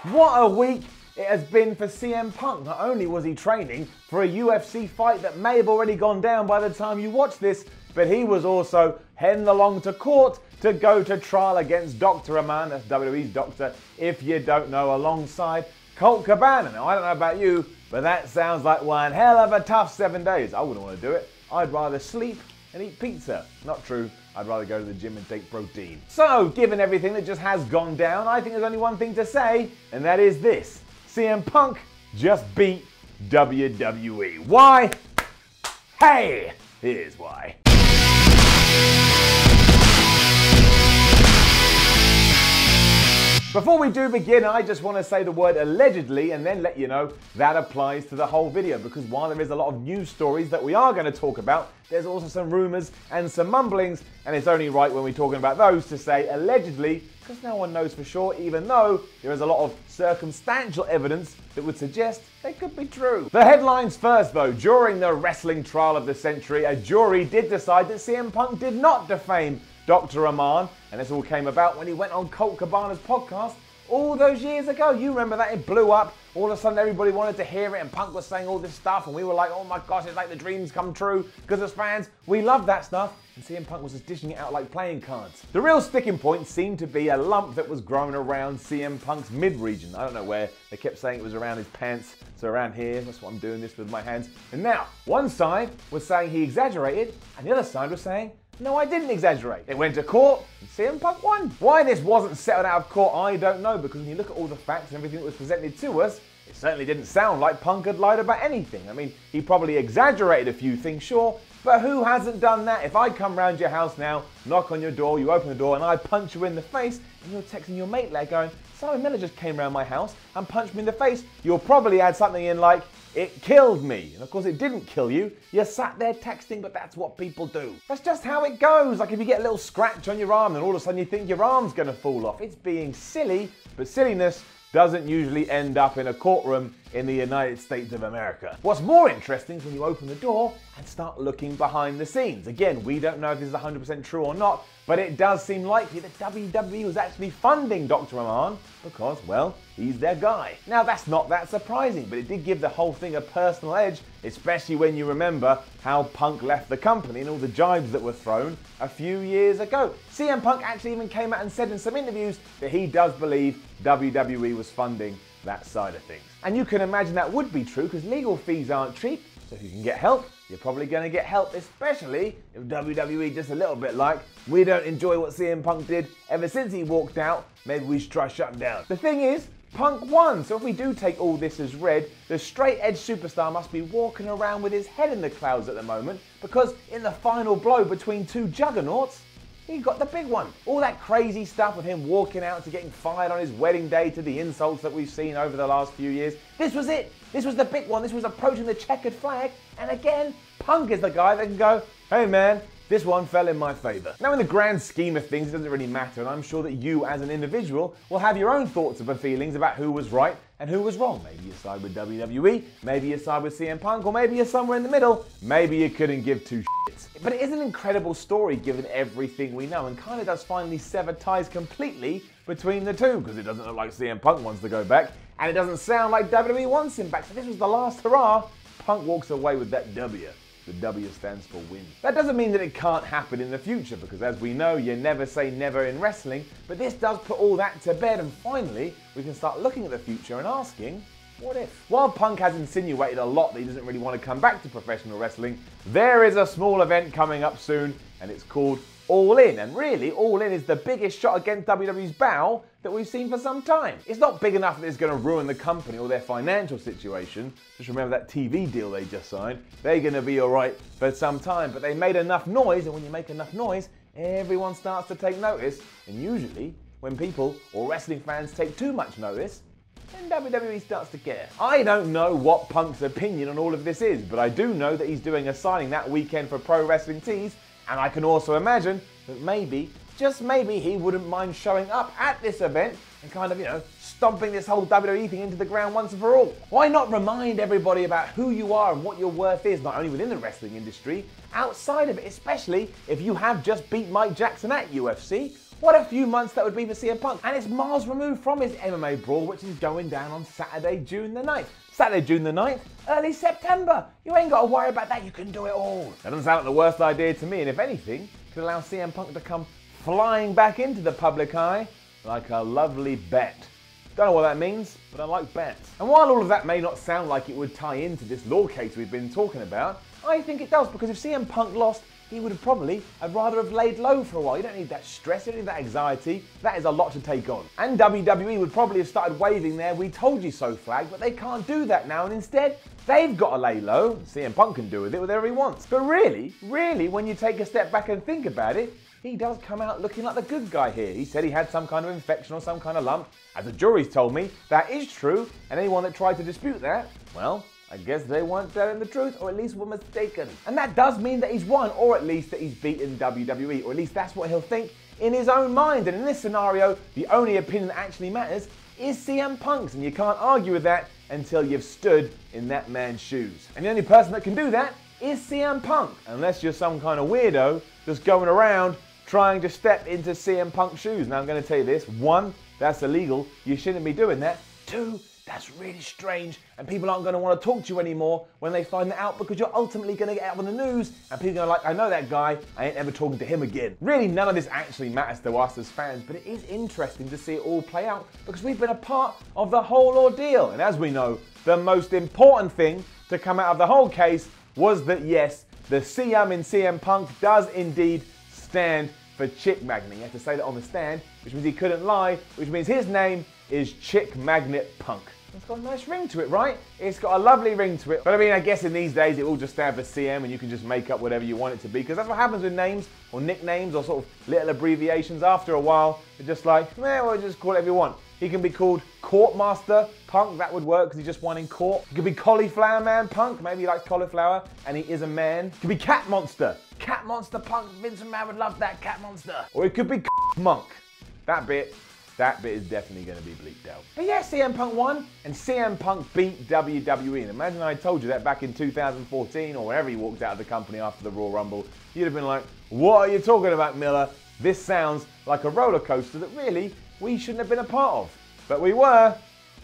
What a week it has been for CM Punk. Not only was he training for a UFC fight that may have already gone down by the time you watch this, but he was also heading along to court to go to trial against Dr. Aman, that's WWE's doctor, if you don't know, alongside Colt Cabana. Now, I don't know about you, but that sounds like one hell of a tough 7 days. I wouldn't want to do it. I'd rather sleep and eat pizza. Not true. I'd rather go to the gym and take protein. So, given everything that just has gone down, I think there's only one thing to say, and that is this. CM Punk just beat WWE. Why? Hey, here's why. Before we do begin, I just want to say the word allegedly and then let you know that applies to the whole video, because while there is a lot of news stories that we are going to talk about, there's also some rumours and some mumblings, and it's only right when we're talking about those to say allegedly, because no one knows for sure, even though there is a lot of circumstantial evidence that would suggest they could be true. The headlines first though. During the wrestling trial of the century, a jury did decide that CM Punk did not defame Dr. Aman, and this all came about when he went on Colt Cabana's podcast all those years ago. You remember that? It blew up. All of a sudden everybody wanted to hear it, and Punk was saying all this stuff, and we were like, oh my gosh, it's like the dreams come true, because as fans, we love that stuff, and CM Punk was just dishing it out like playing cards. The real sticking point seemed to be a lump that was growing around CM Punk's mid-region. I don't know where. They kept saying it was around his pants, so around here. That's what I'm doing this with my hands. And now, one side was saying he exaggerated, and the other side was saying, no, I didn't exaggerate. It went to court, and CM Punk won. Why this wasn't settled out of court, I don't know, because when you look at all the facts and everything that was presented to us, it certainly didn't sound like Punk had lied about anything. I mean, he probably exaggerated a few things, sure, but who hasn't done that? If I come round your house now, knock on your door, you open the door, and I punch you in the face, and you're texting your mate there going, Simon Miller just came round my house and punched me in the face, you'll probably add something in like, it killed me. And of course it didn't kill you. You sat there texting, but that's what people do. That's just how it goes. Like if you get a little scratch on your arm and all of a sudden you think your arm's gonna fall off. It's being silly, but silliness doesn't usually end up in a courtroom in the United States of America. What's more interesting is when you open the door and start looking behind the scenes. Again, we don't know if this is 100% true or not, but it does seem likely that WWE was actually funding Dr. Aman because, well, he's their guy. Now, that's not that surprising, but it did give the whole thing a personal edge, especially when you remember how Punk left the company and all the jibes that were thrown a few years ago. CM Punk actually even came out and said in some interviews that he does believe WWE was funding that side of things. And you can imagine that would be true because legal fees aren't cheap, so if you can get help, you're probably going to get help, especially if WWE just a little bit like, we don't enjoy what CM Punk did ever since he walked out, maybe we should try shutting down. The thing is, Punk won, so if we do take all this as read, the straight edge superstar must be walking around with his head in the clouds at the moment, because in the final blow between two juggernauts, he got the big one. All that crazy stuff with him walking out to getting fired on his wedding day, to the insults that we've seen over the last few years. This was it. This was the big one. This was approaching the checkered flag. And again, Punk is the guy that can go, hey man, this one fell in my favour. Now in the grand scheme of things, it doesn't really matter, and I'm sure that you as an individual will have your own thoughts and feelings about who was right and who was wrong. Maybe you side with WWE, maybe you side with CM Punk, or maybe you're somewhere in the middle. Maybe you couldn't give two shits. But it is an incredible story given everything we know, and kind of does finally sever ties completely between the two, because it doesn't look like CM Punk wants to go back, and it doesn't sound like WWE wants him back. So this was the last hurrah. Punk walks away with that W. The W stands for win. That doesn't mean that it can't happen in the future, because as we know, you never say never in wrestling, but this does put all that to bed, and finally, we can start looking at the future and asking, what if? While Punk has insinuated a lot that he doesn't really want to come back to professional wrestling, there is a small event coming up soon, and it's called All In. And really, All In is the biggest shot against WWE's bow that we've seen for some time. It's not big enough that it's going to ruin the company or their financial situation. Just remember that TV deal they just signed. They're going to be alright for some time, but they made enough noise, and when you make enough noise, everyone starts to take notice. And usually, when people or wrestling fans take too much notice, then WWE starts to care. I don't know what Punk's opinion on all of this is, but I do know that he's doing a signing that weekend for Pro Wrestling Tees, and I can also imagine that maybe, just maybe, he wouldn't mind showing up at this event and kind of, stomping this whole WWE thing into the ground once and for all. Why not remind everybody about who you are and what your worth is, not only within the wrestling industry, outside of it, especially if you have just beat Mike Jackson at UFC, What a few months that would be for CM Punk. And it's miles removed from his MMA brawl, which is going down on Saturday, June the 9th. Saturday, June the 9th, early September. You ain't got to worry about that. You can do it all. That doesn't sound like the worst idea to me. And if anything, could allow CM Punk to come flying back into the public eye like a lovely bet. Don't know what that means, but I like bets. And while all of that may not sound like it would tie into this law case we've been talking about, I think it does, because if CM Punk lost, he would have probably rather have laid low for a while. You don't need that stress, you don't need that anxiety. That is a lot to take on. And WWE would probably have started waving their "we told you so" flag, but they can't do that now, and instead, they've got to lay low. CM Punk can do with it whatever he wants. But really, when you take a step back and think about it, he does come out looking like the good guy here. He said he had some kind of infection or some kind of lump. As the jury's told me, that is true, and anyone that tried to dispute that, well, I guess they weren't telling the truth, or at least were mistaken. And that does mean that he's won, or at least that he's beaten WWE, or at least that's what he'll think in his own mind. And in this scenario, the only opinion that actually matters is CM Punk's, and you can't argue with that until you've stood in that man's shoes. And the only person that can do that is CM Punk, unless you're some kind of weirdo just going around trying to step into CM Punk's shoes. Now I'm going to tell you this: 1, that's illegal, you shouldn't be doing that. 2, that's really strange, and people aren't going to want to talk to you anymore when they find that out, because you're ultimately going to get out on the news, and people are like, I know that guy, I ain't ever talking to him again. Really, none of this actually matters to us as fans, but it is interesting to see it all play out, because we've been a part of the whole ordeal. And as we know, the most important thing to come out of the whole case was that, yes, the CM in CM Punk does indeed stand for Chick Magnet. He had to say that on the stand, which means he couldn't lie, which means his name is Chick Magnet Punk. It's got a nice ring to it, right? It's got a lovely ring to it. But I mean, I guess in these days it will just stand for CM, and you can just make up whatever you want it to be, because that's what happens with names or nicknames or sort of little abbreviations. After a while, it's just like, well, just call it whatever you want. He can be called Courtmaster Punk, that would work because he just won in court. He could be Cauliflower Man Punk, maybe he likes cauliflower and he is a man. He could be Cat Monster Punk, Vince McMahon would love that, Cat Monster. Or it could be Monk. That bit is definitely going to be bleeped out. But yeah, CM Punk won, and CM Punk beat WWE. And imagine I told you that back in 2014, or whenever he walked out of the company after the Royal Rumble, you'd have been like, what are you talking about, Miller? This sounds like a roller coaster that really we shouldn't have been a part of. But we were,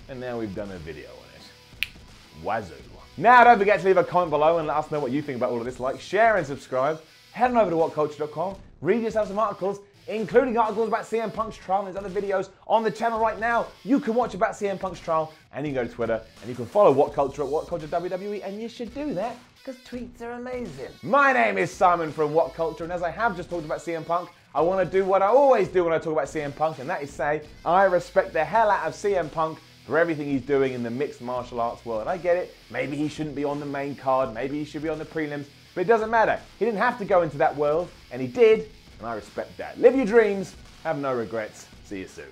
and now we've done a video on it. Wazoo. Now don't forget to leave a comment below and let us know what you think about all of this. Like, share and subscribe. Head on over to whatculture.com, read yourself some articles, including articles about CM Punk's trial and there's other videos on the channel right now. You can watch about CM Punk's trial, and you can go to Twitter and you can follow What Culture at What Culture WWE, and you should do that because tweets are amazing. My name is Simon from What Culture, and as I have just talked about CM Punk, I want to do what I always do when I talk about CM Punk, and that is say I respect the hell out of CM Punk for everything he's doing in the mixed martial arts world. And I get it, maybe he shouldn't be on the main card, maybe he should be on the prelims, but it doesn't matter. He didn't have to go into that world, and he did, and I respect that. Live your dreams, have no regrets. See you soon.